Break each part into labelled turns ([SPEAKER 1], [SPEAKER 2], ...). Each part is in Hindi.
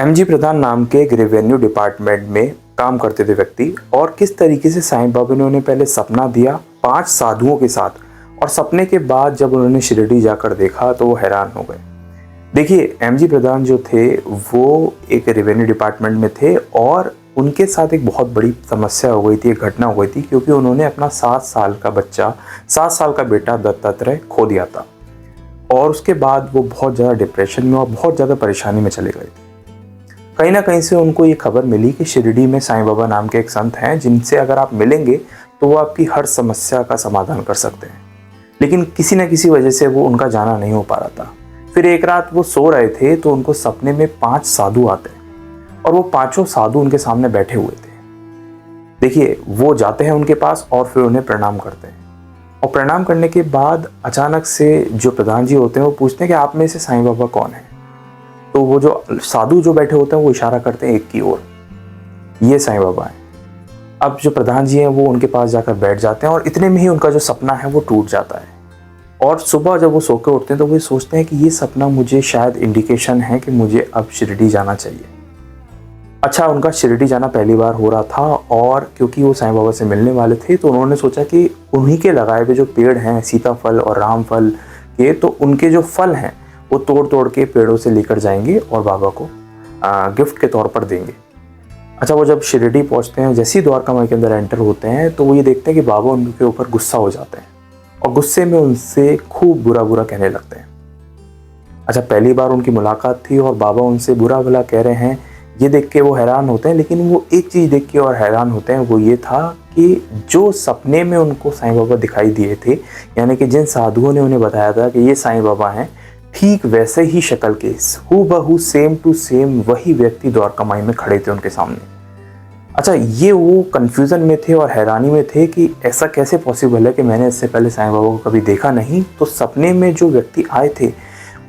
[SPEAKER 1] एमजी प्रधान नाम के एक रेवेन्यू डिपार्टमेंट में काम करते थे व्यक्ति, और किस तरीके से साईं बाबा ने उन्हें पहले सपना दिया 5 साधुओं के साथ, और सपने के बाद जब उन्होंने शिरडी जाकर देखा तो वो हैरान हो गए। देखिए, एमजी प्रधान जो थे वो एक रेवेन्यू डिपार्टमेंट में थे और उनके साथ एक बहुत बड़ी समस्या हो गई थी, एक घटना हो गई थी, क्योंकि उन्होंने अपना 7 साल का बच्चा, 7 साल का बेटा दत्तात्रेय खो दिया था। और उसके बाद वो बहुत ज़्यादा डिप्रेशन में और बहुत ज़्यादा परेशानी में चले गए थे। कहीं ना कहीं से उनको ये खबर मिली कि शिरडी में साईं बाबा नाम के एक संत हैं जिनसे अगर आप मिलेंगे तो वो आपकी हर समस्या का समाधान कर सकते हैं। लेकिन किसी न किसी वजह से वो उनका जाना नहीं हो पा रहा था। फिर एक रात वो सो रहे थे तो उनको सपने में 5 साधु आते हैं और वो पांचों साधु उनके सामने बैठे हुए थे। देखिए, वो जाते हैं उनके पास और फिर उन्हें प्रणाम करते हैं, और प्रणाम करने के बाद अचानक से जो प्रधान जी होते हैं वो पूछते हैं कि आप में से साईं बाबा कौन है। तो वो जो साधु जो बैठे होते हैं वो इशारा करते हैं एक की ओर, ये साईं बाबा है। अब जो प्रधान जी हैं वो उनके पास जाकर बैठ जाते हैं और इतने में ही उनका जो सपना है वो टूट जाता है। और सुबह जब वो सो के उठते हैं तो वो सोचते हैं कि ये सपना मुझे शायद इंडिकेशन है कि मुझे अब शिरडी जाना चाहिए। अच्छा, उनका शिरडी जाना पहली बार हो रहा था, और क्योंकि वो साईं बाबा से मिलने वाले थे तो उन्होंने सोचा कि उन्हीं के लगाए हुए जो पेड़ हैं सीताफल और रामफल के, तो उनके जो फल हैं वो तोड़ तोड़ के पेड़ों से लेकर जाएंगे और बाबा को गिफ्ट के तौर पर देंगे। अच्छा, वो जब शिरडी पहुंचते हैं, जैसे ही द्वारका माई के अंदर एंटर होते हैं तो वो ये देखते हैं कि बाबा उनके ऊपर गुस्सा हो जाते हैं और गुस्से में उनसे खूब बुरा बुरा कहने लगते हैं। अच्छा, पहली बार उनकी मुलाकात थी और बाबा उनसे बुरा भला कह रहे हैं, ये देख के वो हैरान होते हैं। लेकिन वो एक चीज़ देख के और हैरान होते हैं, वो ये था कि जो सपने में उनको साईं बाबा दिखाई दिए थे, यानी कि जिन साधुओं ने उन्हें बताया था कि ये साईं बाबा हैं, ठीक वैसे ही शक्ल के हूबहू सेम टू सेम वही व्यक्ति द्वारका माई में खड़े थे उनके सामने। अच्छा, ये वो कंफ्यूजन में थे और हैरानी में थे कि ऐसा कैसे पॉसिबल है कि मैंने इससे पहले साईं बाबा को कभी देखा नहीं। तो सपने में जो व्यक्ति आए थे,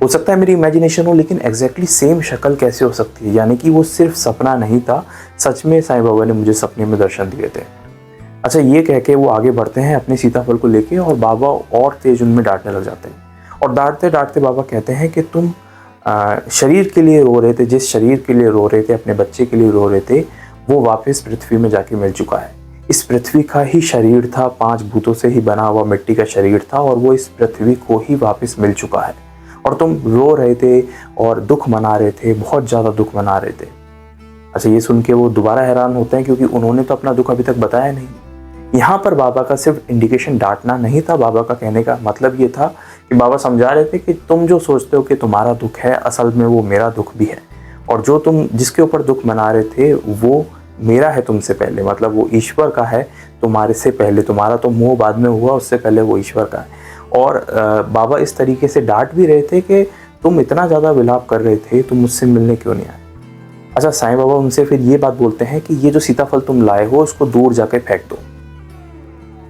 [SPEAKER 1] हो सकता है मेरी इमेजिनेशन हो, लेकिन एग्जैक्टली सेम शक्ल कैसे हो सकती है, यानी कि वो सिर्फ सपना नहीं था, सच में साईं बाबा ने मुझे सपने में दर्शन दिए थे। अच्छा, ये कह के वो आगे बढ़ते हैं अपने सीताफल को लेके, और बाबा और तेज उनमें डांटने लग जाते हैं। और डांटते डांटते बाबा कहते हैं कि तुम शरीर के लिए रो रहे थे, जिस शरीर के लिए रो रहे थे, अपने बच्चे के लिए रो रहे थे, वो वापस पृथ्वी में जाके मिल चुका है। इस पृथ्वी का ही शरीर था, 5 भूतों से ही बना हुआ मिट्टी का शरीर था, और वो इस पृथ्वी को ही वापस मिल चुका है। और तुम रो रहे थे और दुख मना रहे थे, बहुत ज़्यादा दुख मना रहे थे। अच्छा, ये सुन के वो दोबारा हैरान होते हैं, क्योंकि उन्होंने तो अपना दुख अभी तक बताया नहीं। यहाँ पर बाबा का सिर्फ इंडिकेशन डांटना नहीं था, बाबा का कहने का मतलब ये था कि बाबा समझा रहे थे कि तुम जो सोचते हो कि तुम्हारा दुख है, असल में वो मेरा दुख भी है, और जो तुम जिसके ऊपर दुख मना रहे थे वो मेरा है तुमसे पहले, मतलब वो ईश्वर का है तुम्हारे से पहले। तुम्हारा तो मोह बाद में हुआ, उससे पहले वो ईश्वर का है। और बाबा इस तरीके से डांट भी रहे थे कि तुम इतना ज़्यादा विलाप कर रहे थे, तुम मुझसे मिलने क्यों नहीं आए। अच्छा, साईं बाबा उनसे फिर ये बात बोलते हैं कि ये जो सीताफल तुम लाए हो उसको दूर जाके फेंक दो।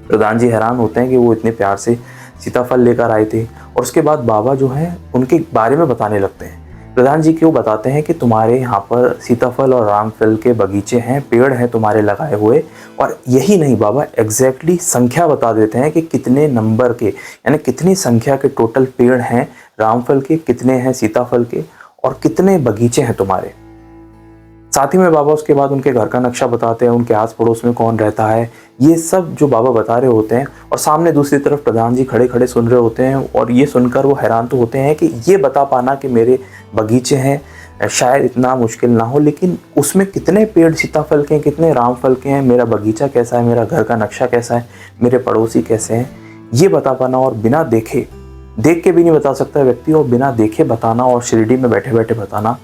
[SPEAKER 1] प्रधान जी हैरान होते हैं कि वो इतने प्यार से सीताफल लेकर आए थे, और उसके बाद बाबा जो है उनके बारे में बताने लगते हैं। प्रधान जी क्यों बताते हैं कि तुम्हारे यहाँ पर सीताफल और रामफल के बगीचे हैं, पेड़ हैं तुम्हारे लगाए हुए, और यही नहीं, बाबा एग्जैक्टली संख्या बता देते हैं कि कितने नंबर के, यानी कितनी संख्या के टोटल पेड़ हैं रामफल के, कितने हैं सीताफल के, और कितने बगीचे हैं तुम्हारे। साथ ही में बाबा उसके बाद उनके घर का नक्शा बताते हैं, उनके आस पड़ोस में कौन रहता है, ये सब जो बाबा बता रहे होते हैं। और सामने दूसरी तरफ प्रधान जी खड़े खड़े सुन रहे होते हैं, और ये सुनकर वो हैरान तो होते हैं कि ये बता पाना कि मेरे बगीचे हैं शायद इतना मुश्किल ना हो, लेकिन उसमें कितने पेड़ सीताफल के हैं, कितने रामफल के हैं, मेरा बगीचा कैसा है, मेरा घर का नक्शा कैसा है, मेरे पड़ोसी कैसे हैं, ये बता पाना। और बिना देखे, देख के भी नहीं बता सकता व्यक्ति, और बिना देखे बताना और शिरडी में बैठे बैठे बताना,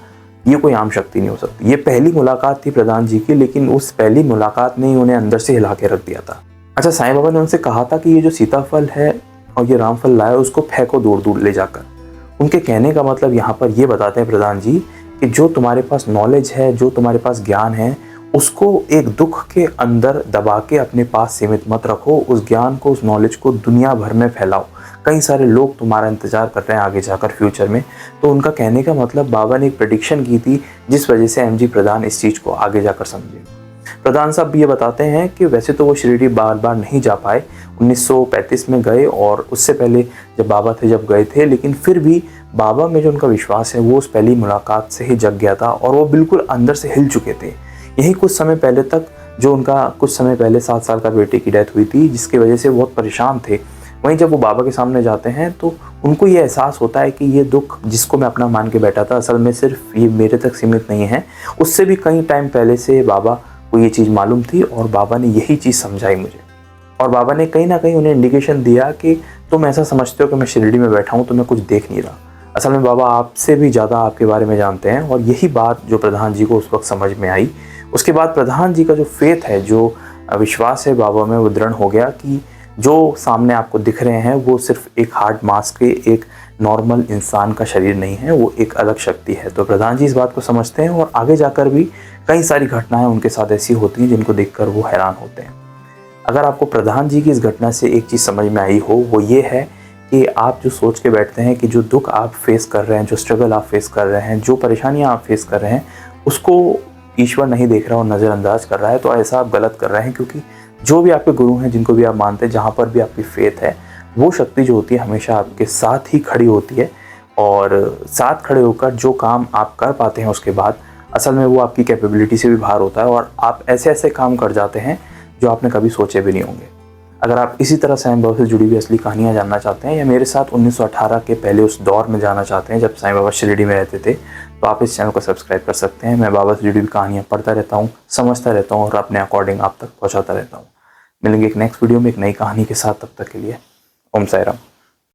[SPEAKER 1] ये कोई आम शक्ति नहीं हो सकती। ये पहली मुलाकात थी प्रधान जी की, लेकिन उस पहली मुलाकात ने ही उन्हें अंदर से हिला के रख दिया था। अच्छा, साईं बाबा ने उनसे कहा था कि ये जो सीताफल है और ये रामफल लाए उसको फेंको दूर दूर ले जाकर। उनके कहने का मतलब यहाँ पर ये बताते हैं प्रधान जी कि जो तुम्हारे पास नॉलेज है, जो तुम्हारे पास ज्ञान है, उसको एक दुख के अंदर दबा के अपने पास सीमित मत रखो। उस ज्ञान को, उस नॉलेज को दुनिया भर में फैलाओ। कई सारे लोग तुम्हारा इंतजार कर रहे हैं आगे जाकर फ्यूचर में। तो उनका कहने का मतलब बाबा ने एक प्रेडिक्शन की थी, जिस वजह से एमजी प्रधान इस चीज़ को आगे जाकर समझे। प्रधान साहब ये बताते हैं कि वैसे तो वो शिरडी बार बार नहीं जा पाए, 1935 में गए और उससे पहले जब बाबा थे जब गए थे, लेकिन फिर भी बाबा में जो उनका विश्वास है वो उस पहली मुलाकात से ही जग गया था और वो बिल्कुल अंदर से हिल चुके थे। यही कुछ समय पहले तक जो उनका कुछ समय पहले 7 साल का बेटे की डेथ हुई थी, जिसकी वजह से बहुत परेशान थे। वहीं जब वो बाबा के सामने जाते हैं तो उनको ये एहसास होता है कि ये दुख जिसको मैं अपना मान के बैठा था, असल में सिर्फ ये मेरे तक सीमित नहीं है, उससे भी कई टाइम पहले से बाबा को ये चीज़ मालूम थी और बाबा ने यही चीज़ समझाई मुझे। और बाबा ने कहीं ना कहीं उन्हें इंडिकेशन दिया कि तुम ऐसा समझते हो कि मैं शिरडी में बैठा हूँ तो मैं कुछ देख नहीं रहा, असल में बाबा आपसे भी ज़्यादा आपके बारे में जानते हैं। और यही बात जो प्रधान जी को उस वक्त समझ में आई। उसके बाद प्रधान जी का जो फेथ है, जो विश्वास है बाबा में, वो दृढ़ हो गया कि जो सामने आपको दिख रहे हैं वो सिर्फ एक हार्ड मास्क के एक नॉर्मल इंसान का शरीर नहीं है, वो एक अलग शक्ति है। तो प्रधान जी इस बात को समझते हैं और आगे जाकर भी कई सारी घटनाएं उनके साथ ऐसी होती हैं जिनको देखकर वो हैरान होते हैं। अगर आपको प्रधान जी की इस घटना से एक चीज़ समझ में आई हो, वो ये है कि आप जो सोच के बैठते हैं कि जो दुख आप फेस कर रहे हैं, जो स्ट्रगल आप फेस कर रहे हैं, जो परेशानियां आप फेस कर रहे हैं, उसको ईश्वर नहीं देख रहा और नज़रअंदाज कर रहा है, तो ऐसा आप गलत कर रहे हैं। क्योंकि जो भी आपके गुरु हैं, जिनको भी आप मानते हैं, जहाँ पर भी आपकी फेथ है, वो शक्ति जो होती है हमेशा आपके साथ ही खड़ी होती है। और साथ खड़े होकर जो काम आप कर पाते हैं उसके बाद असल में वो आपकी कैपेबिलिटी से भी बाहर होता है और आप ऐसे ऐसे काम कर जाते हैं जो आपने कभी सोचे भी नहीं होंगे। अगर आप इसी तरह साईं बाबा से जुड़ी हुई असली कहानियाँ जानना चाहते हैं या मेरे साथ 1918 के पहले उस दौर में जाना चाहते हैं जब साईं बाबा शिरडी में रहते थे, तो आप इस चैनल को सब्सक्राइब कर सकते हैं। मैं बाबा से जुड़ी हुई कहानियाँ पढ़ता रहता हूँ, समझता रहता हूँ और अपने अकॉर्डिंग आप तक पहुँचाता रहता हूँ। मिलेंगे एक नेक्स्ट वीडियो में एक नई कहानी के साथ, तब तक के लिए ओम साई राम।